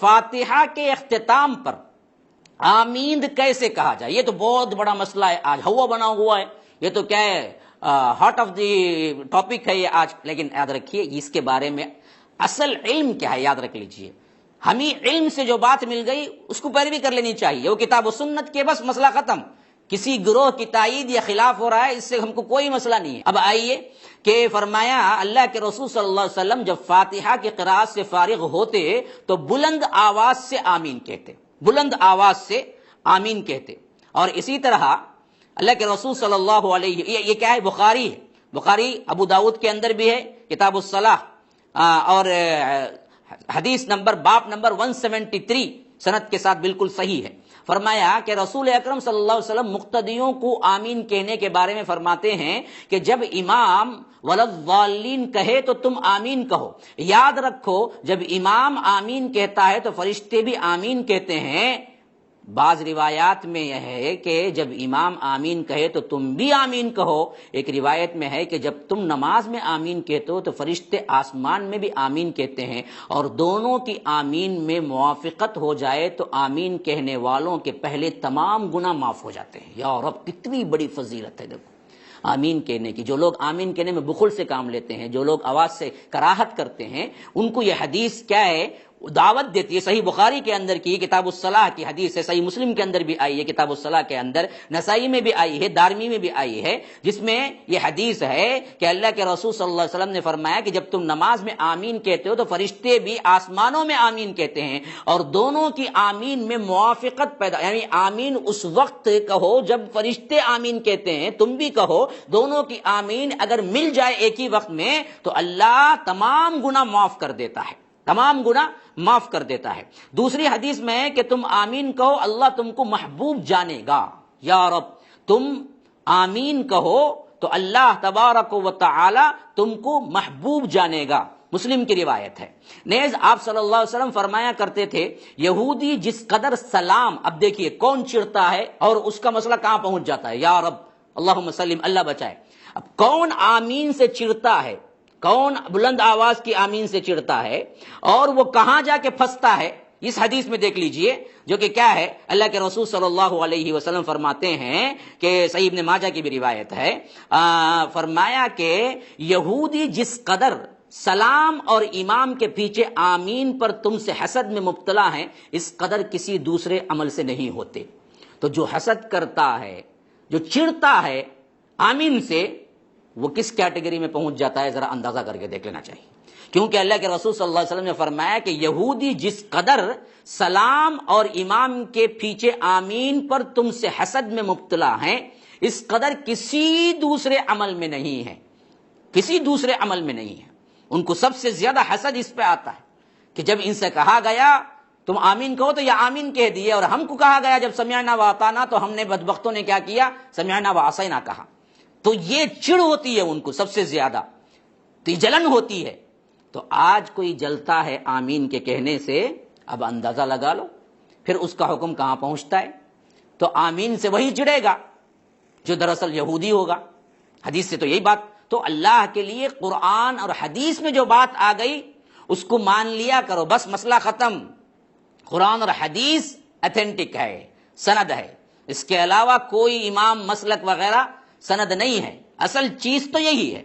فاتحہ کے اختتام پر آمین کیسے کہا جائے، یہ تو بہت بڑا مسئلہ ہے، آج ہوا بنا ہوا ہے، یہ تو کیا ہے، ہارٹ آف دی ٹاپک ہے یہ آج. لیکن یاد رکھیے اس کے بارے میں اصل علم کیا ہے، یاد رکھ لیجئے. ہمیں علم سے جو بات مل گئی اس کو پیروی کر لینی چاہیے، وہ کتاب و سنت کے بس مسئلہ ختم. کسی گروہ کی تائید یا خلاف ہو رہا ہے، اس سے ہم کو کوئی مسئلہ نہیں ہے. اب آئیے کہ فرمایا اللہ کے رسول صلی اللہ علیہ وسلم جب فاتحہ کی قراءت سے فارغ ہوتے تو بلند آواز سے آمین کہتے، بلند آواز سے آمین کہتے. اور اسی طرح اللہ کے رسول صلی اللہ علیہ یہ کیا ہے، بخاری ہے، بخاری ابو داؤد کے اندر بھی ہے کتاب الصلاح، اور حدیث نمبر باب نمبر 173 سند کے ساتھ بالکل صحیح ہے. فرمایا کہ رسول اکرم صلی اللہ علیہ وسلم مقتدیوں کو آمین کہنے کے بارے میں فرماتے ہیں کہ جب امام ولضالین کہے تو تم آمین کہو. یاد رکھو جب امام آمین کہتا ہے تو فرشتے بھی آمین کہتے ہیں. بعض روایات میں یہ ہے کہ جب امام آمین کہے تو تم بھی آمین کہو. ایک روایت میں ہے کہ جب تم نماز میں آمین کہتے ہو تو فرشتے آسمان میں بھی آمین کہتے ہیں، اور دونوں کی آمین میں موافقت ہو جائے تو آمین کہنے والوں کے پہلے تمام گناہ معاف ہو جاتے ہیں. یا رب کتنی بڑی فضیلت ہے دیکھو آمین کہنے کی. جو لوگ آمین کہنے میں بخل سے کام لیتے ہیں، جو لوگ آواز سے کراہت کرتے ہیں، ان کو یہ حدیث کیا ہے، دعوت دیتی ہے. صحیح بخاری کے اندر کی کتاب الصلاح کی حدیث ہے، صحیح مسلم کے اندر بھی آئی ہے کتاب الصلاح کے اندر، نسائی میں بھی آئی ہے، دارمی میں بھی آئی ہے، جس میں یہ حدیث ہے کہ اللہ کے رسول صلی اللہ علیہ وسلم نے فرمایا کہ جب تم نماز میں آمین کہتے ہو تو فرشتے بھی آسمانوں میں آمین کہتے ہیں، اور دونوں کی آمین میں موافقت پیدا، یعنی آمین اس وقت کہو جب فرشتے آمین کہتے ہیں، تم بھی کہو، دونوں کی آمین اگر مل جائے ایک ہی وقت میں تو اللہ تمام گناہ معاف کر دیتا ہے، تمام گناہ معاف کر دیتا ہے. دوسری حدیث میں ہے کہ تم آمین کہو اللہ تم کو محبوب جانے گا. یا رب تم آمین کہو تو اللہ تبارک و تعالی تم کو محبوب جانے گا. مسلم کی روایت ہے. نیز آپ صلی اللہ علیہ وسلم فرمایا کرتے تھے یہودی جس قدر سلام، اب دیکھیے کون چڑھتا ہے اور اس کا مسئلہ کہاں پہنچ جاتا ہے، یا رب اللہم سلم، اللہ بچائے. اب کون آمین سے چڑھتا ہے، کون بلند آواز کی آمین سے چڑھتا ہے، اور وہ کہاں جا کے پھنستا ہے، اس حدیث میں دیکھ لیجئے جو کہ کیا ہے. اللہ کے رسول صلی اللہ علیہ وسلم فرماتے ہیں کہ صحیح ابن ماجہ کی بھی روایت ہے، فرمایا کہ یہودی جس قدر سلام اور امام کے پیچھے آمین پر تم سے حسد میں مبتلا ہیں اس قدر کسی دوسرے عمل سے نہیں ہوتے. تو جو حسد کرتا ہے، جو چڑھتا ہے آمین سے، وہ کس کیٹیگری میں پہنچ جاتا ہے ذرا اندازہ کر کے دیکھ لینا چاہیے. کیونکہ اللہ کے رسول صلی اللہ علیہ وسلم نے فرمایا کہ یہودی جس قدر سلام اور امام کے پیچھے آمین پر تم سے حسد میں مبتلا ہیں اس قدر کسی دوسرے عمل میں نہیں ہے، کسی دوسرے عمل میں نہیں ہے. ان کو سب سے زیادہ حسد اس پہ آتا ہے کہ جب ان سے کہا گیا تم آمین کہو تو یہ آمین کہہ دیے، اور ہم کو کہا گیا جب سمعنا و اطعنا تو ہم نے بدبختوں نے کیا کیا، سمعنا و عصینا کہا. تو یہ چڑ ہوتی ہے ان کو سب سے زیادہ، تو یہ جلن ہوتی ہے. تو آج کوئی جلتا ہے آمین کے کہنے سے، اب اندازہ لگا لو پھر اس کا حکم کہاں پہنچتا ہے. تو آمین سے وہی چڑھے گا جو دراصل یہودی ہوگا. حدیث سے تو یہی بات، تو اللہ کے لیے قرآن اور حدیث میں جو بات آ گئی اس کو مان لیا کرو، بس مسئلہ ختم. قرآن اور حدیث ایتھینٹک ہے، سند ہے، اس کے علاوہ کوئی امام مسلک وغیرہ سند نہیں ہے. اصل چیز تو یہی ہے.